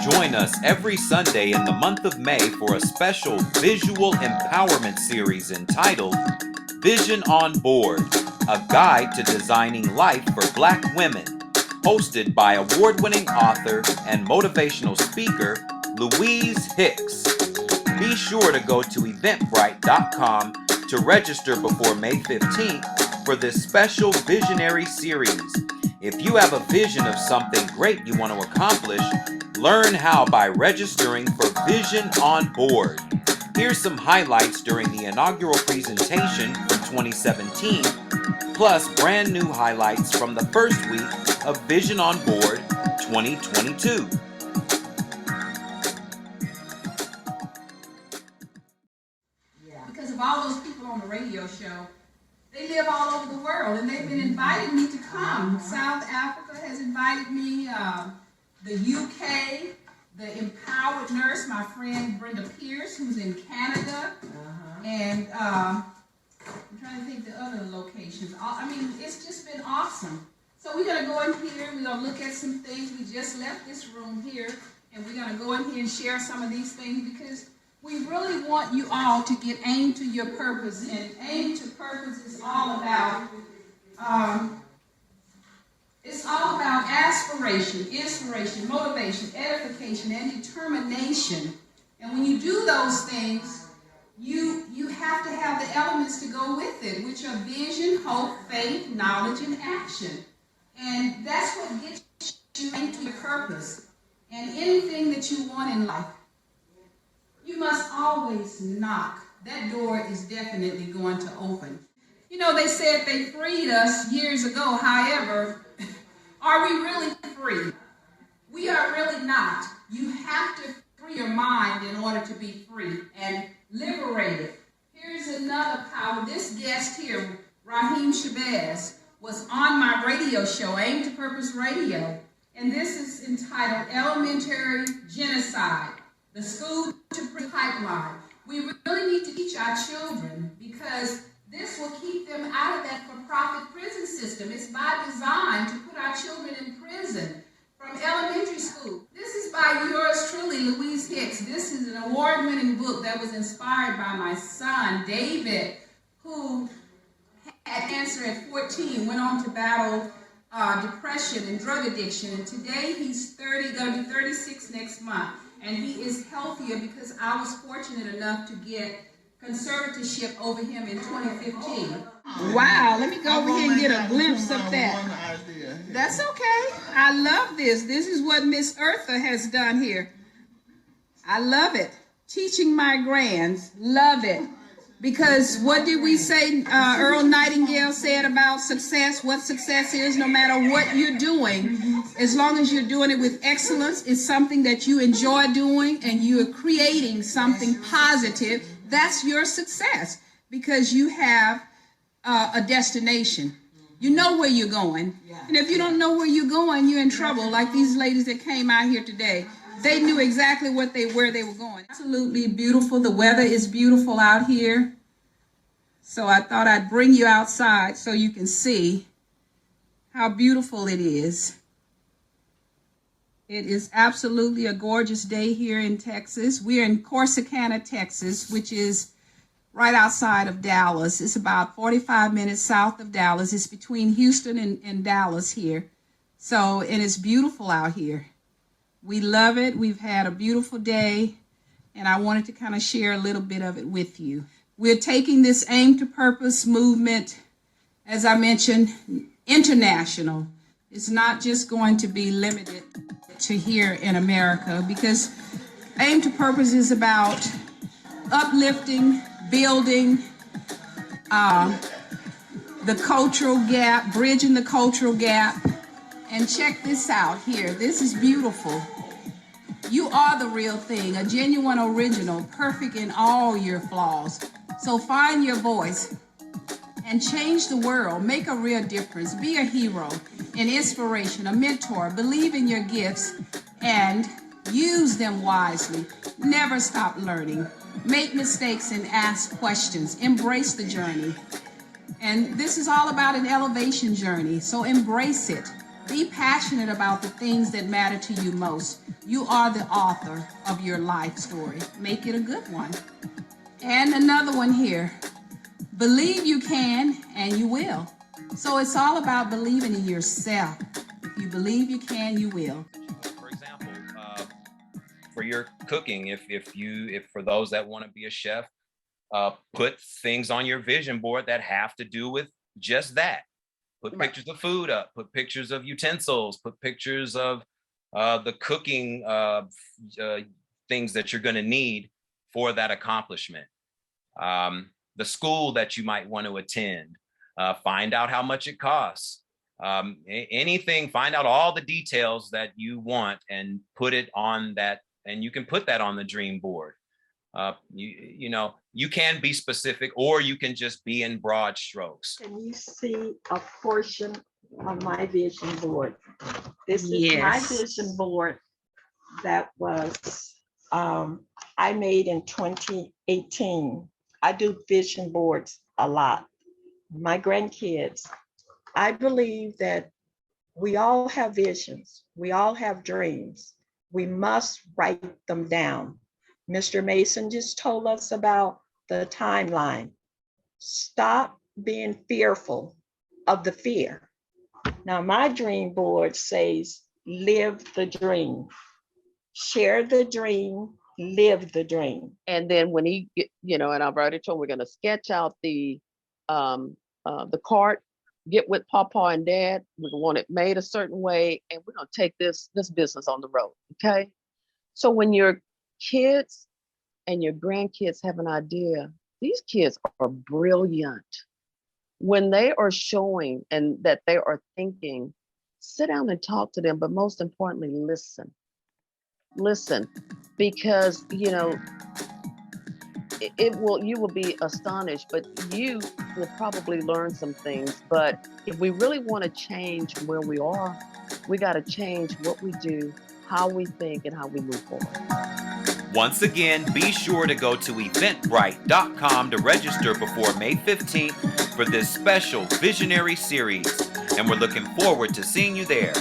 Join us every Sunday in the month of May for a special visual empowerment series entitled Vision on Board, a guide to designing life for Black women, hosted by award-winning author and motivational speaker Louise Hicks. Be sure to go to eventbrite.com to register before May 15th for this special visionary series. If you have a vision of something great you want to accomplish, learn how by registering for Vision on Board. Here's some highlights during the inaugural presentation from 2017, plus brand new highlights from the first week of Vision on Board 2022. Because of all those people on the radio show, they live all over the world, and they've been inviting me to come. South Africa has invited me, the UK, the Empowered Nurse, my friend Brenda Pierce, who's in Canada, and I'm trying to think the other locations. I mean, it's just been awesome. So we're going to go in here, we're going to look at some things. We just left this room here, and we're going to go in here and share some of these things because we really want you all to get aimed to your purpose. And aim to purpose is all about aspiration, inspiration, motivation, edification, and determination. And when you do those things, you have to have the elements to go with it, which are vision, hope, faith, knowledge, and action. And that's what gets you into your purpose. And anything that you want in life, you must always knock. That door is definitely going to open. You know, they said they freed us years ago. However, are we really free? We are really not. You have to free your mind in order to be free and liberated. Here's another power. This guest here, Raheem Shabazz, was on my radio show, Aim to Purpose Radio. And this is entitled Elementary Genocide, the School to Prison Pipeline. We really need to teach our children because this will keep them out of that for-profit prison system. It's by design to put our children in prison from elementary school. This is by yours truly, Louise Hicks. This is an award-winning book that was inspired by my son, David, who had cancer at 14, went on to battle depression and drug addiction. And today he's 30, going to be 36 next month. And he is healthier because I was fortunate enough to get conservatorship over him in 2015. Wow, let me go over here and get a glimpse of that. That's okay. I love this. This is what Miss Eartha has done here. I love it. Teaching my grands. Love it. Because what did we say Earl Nightingale said about success? What success is, no matter what you're doing, as long as you're doing it with excellence, it's something that you enjoy doing and you're creating something positive, that's your success because you have a destination. You know where you're going. And if you don't know where you're going, you're in trouble. Like these ladies that came out here today. They knew exactly where they were going. Absolutely beautiful. The weather is beautiful out here. So I thought I'd bring you outside so you can see how beautiful it is. It is absolutely a gorgeous day here in Texas. We're in Corsicana, Texas, which is right outside of Dallas. It's about 45 minutes south of Dallas. It's between Houston and Dallas here. So, and it's beautiful out here. We love it. We've had a beautiful day, and I wanted to kind of share a little bit of it with you. We're taking this Aim to Purpose movement, as I mentioned, international. It's not just going to be limited to here in America because Aim to Purpose is about uplifting, building the cultural gap, bridging the cultural gap. And check this out here. This is beautiful. You are the real thing, a genuine original, perfect in all your flaws. So find your voice and change the world. Make a real difference. Be a hero, an inspiration, a mentor. Believe in your gifts and use them wisely. Never stop learning. Make mistakes and ask questions. Embrace the journey. And this is all about an elevation journey. So embrace it. Be passionate about the things that matter to you most. You are the author of your life story. Make it a good one. And another one here. Believe you can and you will. So it's all about believing in yourself. If you believe you can, you will. For example, for your cooking, if for those that want to be a chef, put things on your vision board that have to do with just that. Put pictures of food up, put pictures of utensils, put pictures of the cooking things that you're going to need for that accomplishment. The school that you might want to attend, find out how much it costs. Anything, find out all the details that you want and put it on that, and you can put that on the dream board. You can be specific, or you can just be in broad strokes. Can you see a portion of my vision board? This is my vision board that was I made in 2018. I do vision boards a lot. My grandkids, I believe that we all have visions. We all have dreams. We must write them down. Mr. Mason just told us about the timeline. Stop being fearful of the fear. Now, my dream board says, live the dream. Share the dream, live the dream. And then when he, and I've already told him we're going to sketch out the cart, get with Papa and Dad. We want it made a certain way, and we're going to take this business on the road. Okay. So when your kids and your grandkids have an idea, these kids are brilliant. When they are showing and that they are thinking, sit down and talk to them, but most importantly, listen. Listen, because you will be astonished, but you will probably learn some things. But if we really want to change where we are, we got to change what we do, how we think, and how we move forward. Once again, be sure to go to eventbrite.com to register before May 15th for this special visionary series, and we're looking forward to seeing you there.